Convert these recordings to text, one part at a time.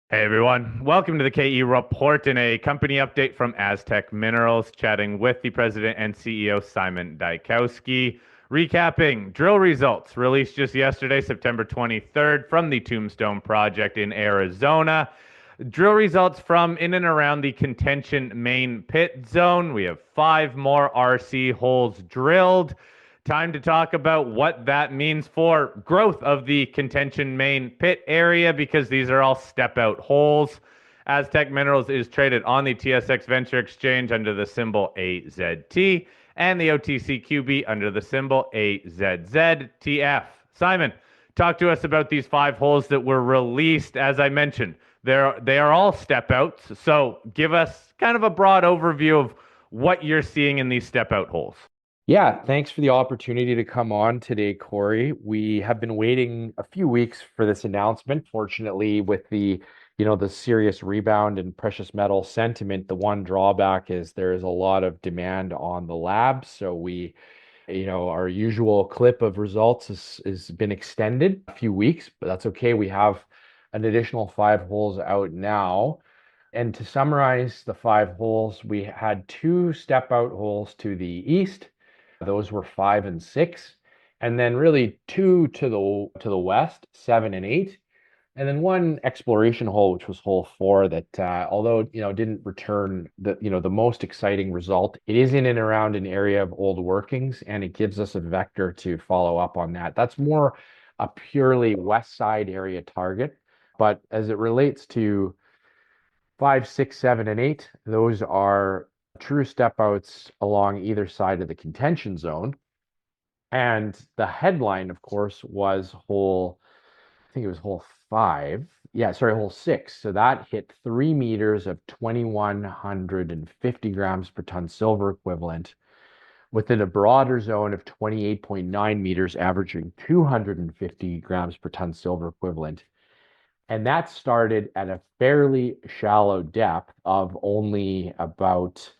Hey everyone, welcome to the KE Report and a company update from Aztec Minerals, chatting with the president and CEO Simon Dyakowski, recapping drill results released just yesterday, September 23rd, from the Tombstone Project in Arizona. Drill results from in and around the Contention Main Pit Zone. We have 5 more RC holes drilled. Time to talk about what that means for growth of the Contention Main Pit area, because these are all step out holes. Aztec Minerals is traded on the TSX Venture Exchange under the symbol AZT and the OTCQB under the symbol AZZTF. Simon, talk to us about these 5 holes that were released. As I mentioned, they are all step outs. So give us kind of a broad overview of what you're seeing in these step out holes. Yeah, thanks for the opportunity to come on today, Corey. We have been waiting a few weeks for this announcement. Fortunately, with the serious rebound in precious metal sentiment, the one drawback is there is a lot of demand on the lab. So our usual clip of results is been extended a few weeks, but that's okay. We have an additional 5 holes out now. And to summarize the 5 holes, we had 2 step-out holes to the east. Those were 5 and 6, and then really 2 to the west, 7 and 8, and then one exploration hole, which was hole 4, that although didn't return the most exciting result, it is in and around an area of old workings, and it gives us a vector to follow up on that. That's more a purely west side area target, but as it relates to 5, 6, 7, and 8, those are true step outs along either side of the contention zone. And the headline, of course, was I think it was hole 5. Yeah, sorry, hole 6. So that hit 3 meters of 2,150 grams per ton silver equivalent within a broader zone of 28.9 meters, averaging 250 grams per ton silver equivalent. And that started at a fairly shallow depth of only about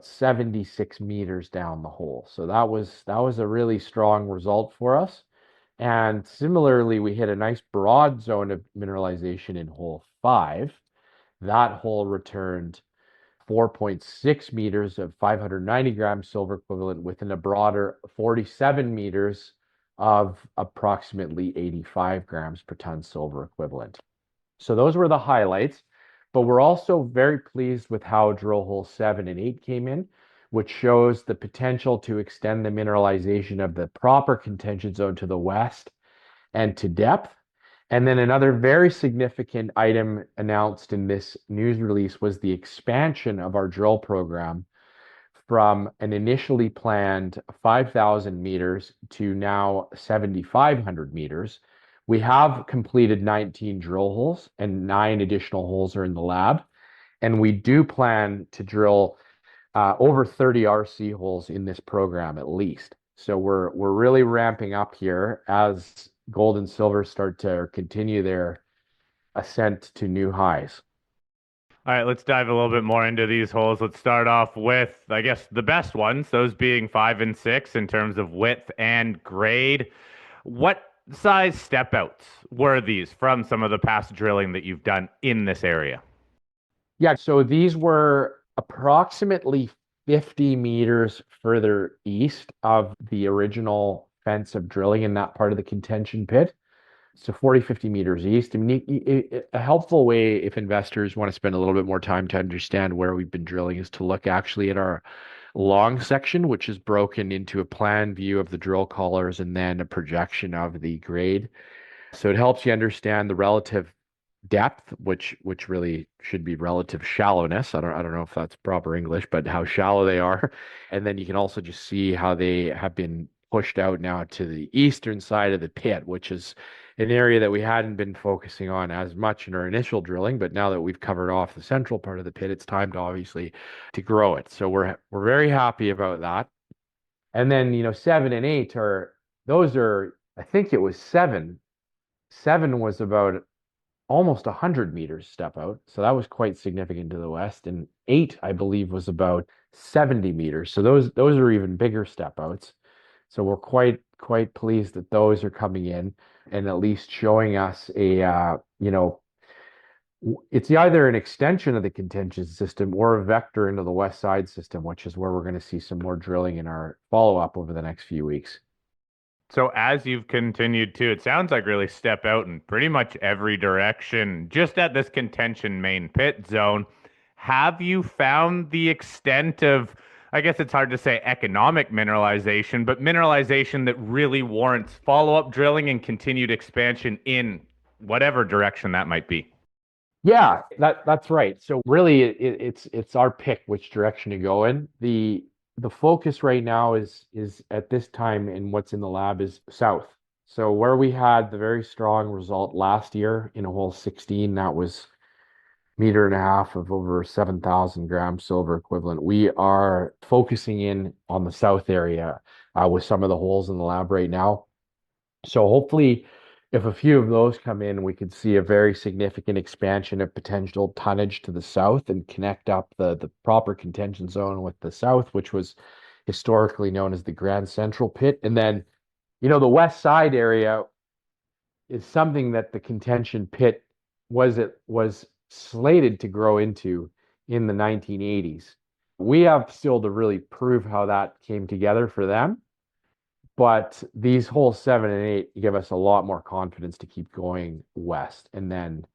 76 meters down the hole. So that was a really strong result for us. And similarly, we hit a nice broad zone of mineralization in hole 5. That hole returned 4.6 meters of 590 grams silver equivalent within a broader 47 meters of approximately 85 grams per ton silver equivalent. So those were the highlights, but we're also very pleased with how drill hole 7 and 8 came in, which shows the potential to extend the mineralization of the proper contention zone to the west and to depth. And then another very significant item announced in this news release was the expansion of our drill program from an initially planned 5,000 meters to now 7,500 meters. We have completed 19 drill holes and 9 additional holes are in the lab. And we do plan to drill over 30 RC holes in this program at least. So we're really ramping up here as gold and silver start to continue their ascent to new highs. All right, let's dive a little bit more into these holes. Let's start off with, I guess, the best ones, those being 5 and 6 in terms of width and grade. What size step outs were these from some of the past drilling that you've done in this area? Yeah, so these were approximately 50 meters further east of the original fence of drilling in that part of the contention pit. So 40, 50 meters east. I mean, a helpful way if investors want to spend a little bit more time to understand where we've been drilling is to look actually at our long section, which is broken into a plan view of the drill collars and then a projection of the grade. So it helps you understand the relative depth, which really should be relative shallowness. I don't know if that's proper English, but how shallow they are. And then you can also just see how they have been pushed out now to the eastern side of the pit, which is an area that we hadn't been focusing on as much in our initial drilling, but now that we've covered off the central part of the pit, it's time to obviously to grow it. So we're very happy about that. And then 7 and 8 I think it was 7. 7 was about almost 100 meters step out. So that was quite significant to the west. And 8, I believe, was about 70 meters. So those are even bigger step outs. So we're quite pleased that those are coming in and at least showing us a It's either an extension of the contention system or a vector into the west side system, which is where we're going to see some more drilling in our follow-up over the next few weeks. So as you've continued to, it sounds like really step out in pretty much every direction, just at this contention main pit zone. Have you found the extent of, I guess it's hard to say economic mineralization, but mineralization that really warrants follow-up drilling and continued expansion in whatever direction that might be? Yeah, that's right. So really, it's our pick which direction to go in. The focus right now is at this time in what's in the lab is south. So where we had the very strong result last year in a hole 16, that was meter and a half of over 7,000 grams silver equivalent. We are focusing in on the south area with some of the holes in the lab right now. So hopefully, if a few of those come in, we could see a very significant expansion of potential tonnage to the south and connect up the proper contention zone with the south, which was historically known as the Grand Central Pit. And then, the west side area is something that the contention pit was slated to grow into in the 1980s. We have still to really prove how that came together for them. But these holes 7 and 8 give us a lot more confidence to keep going west. And then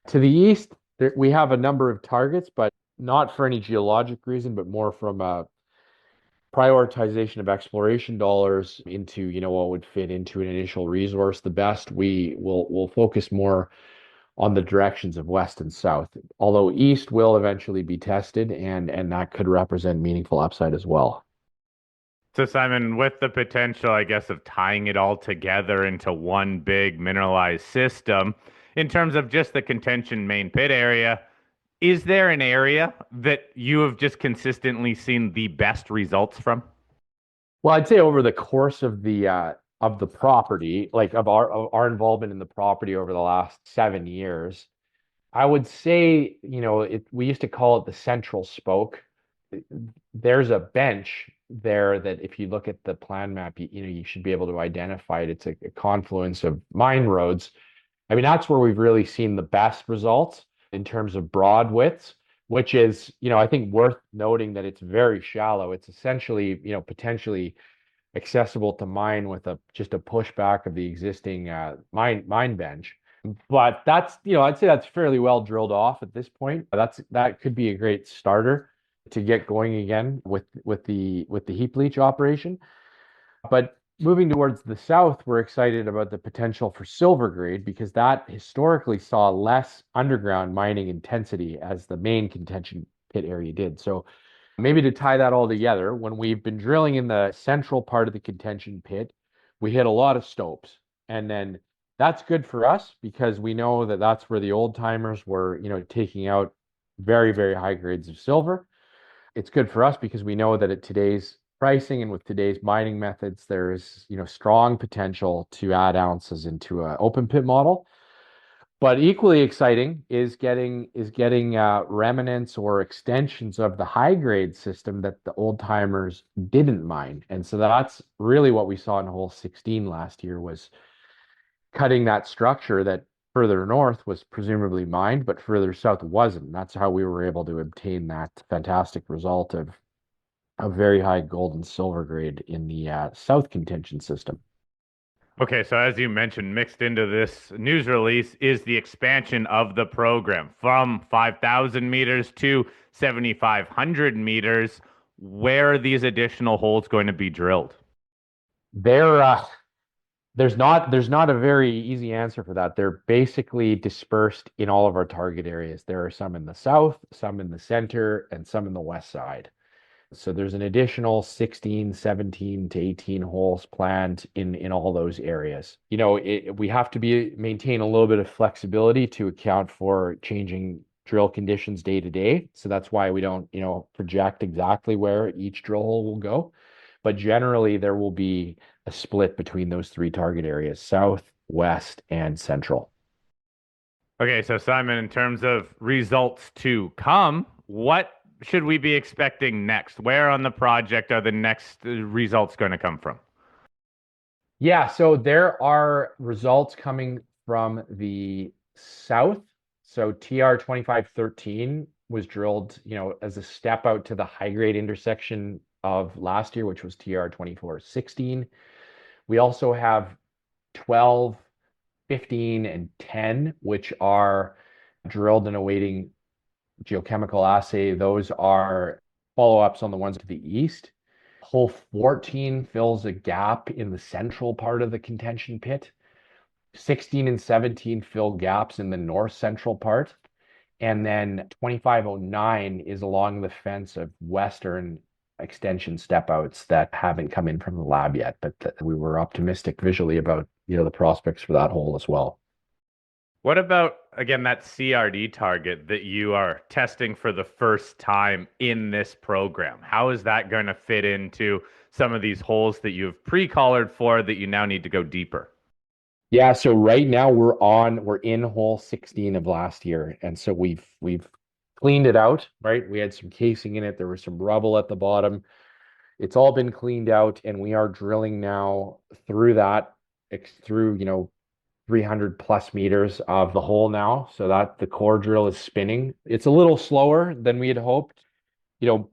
to the east, we have a number of targets, but not for any geologic reason, but more from a prioritization of exploration dollars into, what would fit into an initial resource the best. We'll focus more on the directions of west and south, although east will eventually be tested and that could represent meaningful upside as well. So, Simon, with the potential, I guess, of tying it all together into one big mineralized system, in terms of just the contention main pit area, is there an area that you have just consistently seen the best results from? Well, I'd say over the course of the property, like of our involvement in the property over the last 7 years, I would say, we used to call it the central spoke. There's a bench there that if you look at the plan map, you should be able to identify it. It's a confluence of mine roads. I mean, that's where we've really seen the best results in terms of broad widths, which is, I think worth noting that it's very shallow. It's essentially, potentially accessible to mine with just a pushback of the existing mine bench. But that's, I'd say that's fairly well drilled off at this point. That could be a great starter to get going again with the heap leach operation. But moving towards the south, we're excited about the potential for silver grade because that historically saw less underground mining intensity as the main contention pit area did. So maybe to tie that all together, when we've been drilling in the central part of the contention pit, we hit a lot of stopes. And then that's good for us because we know that that's where the old timers were, taking out very, very high grades of silver. It's good for us because we know that at today's pricing and with today's mining methods, there is, strong potential to add ounces into an open pit model. But equally exciting is getting remnants or extensions of the high grade system that the old timers didn't mine. And so that's really what we saw in hole 16 last year was cutting that structure that further north was presumably mined, but further south wasn't. That's how we were able to obtain that fantastic result of a very high gold and silver grade in the south contention system. Okay, so as you mentioned, mixed into this news release is the expansion of the program from 5,000 meters to 7,500 meters. Where are these additional holes going to be drilled? There, there's not a very easy answer for that. They're basically dispersed in all of our target areas. There are some in the south, some in the center, and some in the west side. So there's an additional 16, 17 to 18 holes planned in all those areas. We have to maintain a little bit of flexibility to account for changing drill conditions day to day. So that's why we don't, project exactly where each drill hole will go. But generally, there will be a split between those three target areas, south, west, and central. Okay, so Simon, in terms of results to come, what should we be expecting next? Where on the project are the next results going to come from? Yeah, so there are results coming from the south. So TR 2513 was drilled, as a step out to the high grade intersection of last year, which was TR 2416. We also have 12, 15, and 10, which are drilled and awaiting geochemical assay. Those are follow-ups on the ones to the east. Hole 14 fills a gap in the central part of the contention pit. 16 and 17 fill gaps in the north central part. And then 2509 is along the fence of western extension step outs that haven't come in from the lab yet, but we were optimistic visually about, the prospects for that hole as well. What about, again, that CRD target that you are testing for the first time in this program? How is that going to fit into some of these holes that you've pre-collared for that you now need to go deeper? Yeah, so right now we're in hole 16 of last year. And so we've cleaned it out, right? We had some casing in it, there was some rubble at the bottom. It's all been cleaned out, and we are drilling now through that, through, 300 plus meters of the hole now, so that the core drill is spinning. It's a little slower than we had hoped,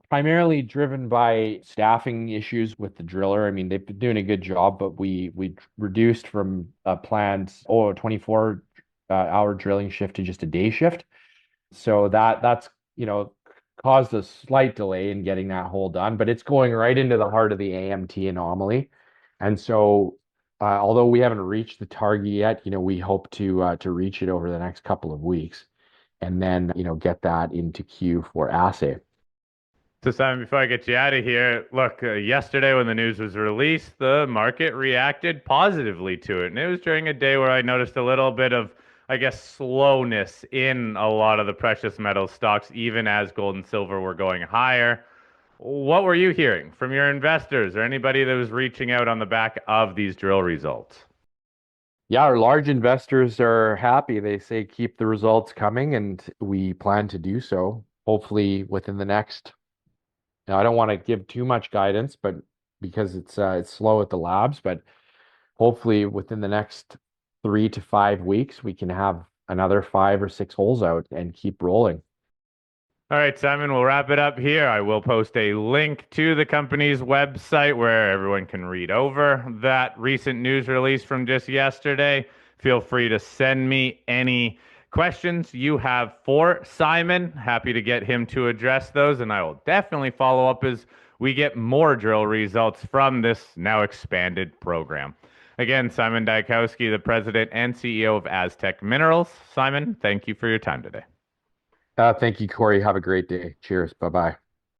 primarily driven by staffing issues with the driller. I mean, they've been doing a good job, but we reduced from a planned 24 hour drilling shift to just a day shift. So that's caused a slight delay in getting that hole done, but it's going right into the heart of the AMT anomaly. And so although we haven't reached the target yet, we hope to reach it over the next couple of weeks, and then get that into queue for assay. So, Simon, before I get you out of here, look, yesterday when the news was released, the market reacted positively to it. And it was during a day where I noticed a little bit of, I guess, slowness in a lot of the precious metal stocks, even as gold and silver were going higher. What were you hearing from your investors or anybody that was reaching out on the back of these drill results? Yeah, our large investors are happy. They say keep the results coming, and we plan to do so. Hopefully within the next, now I don't want to give too much guidance, but because it's slow at the labs, but hopefully within the next 3 to 5 weeks, we can have another 5 or 6 holes out and keep rolling. All right, Simon, we'll wrap it up here. I will post a link to the company's website where everyone can read over that recent news release from just yesterday. Feel free to send me any questions you have for Simon. Happy to get him to address those, and I will definitely follow up as we get more drill results from this now expanded program. Again, Simon Dyakowski, the president and CEO of Aztec Minerals. Simon, thank you for your time today. Thank you, Corey. Have a great day. Cheers. Bye-bye.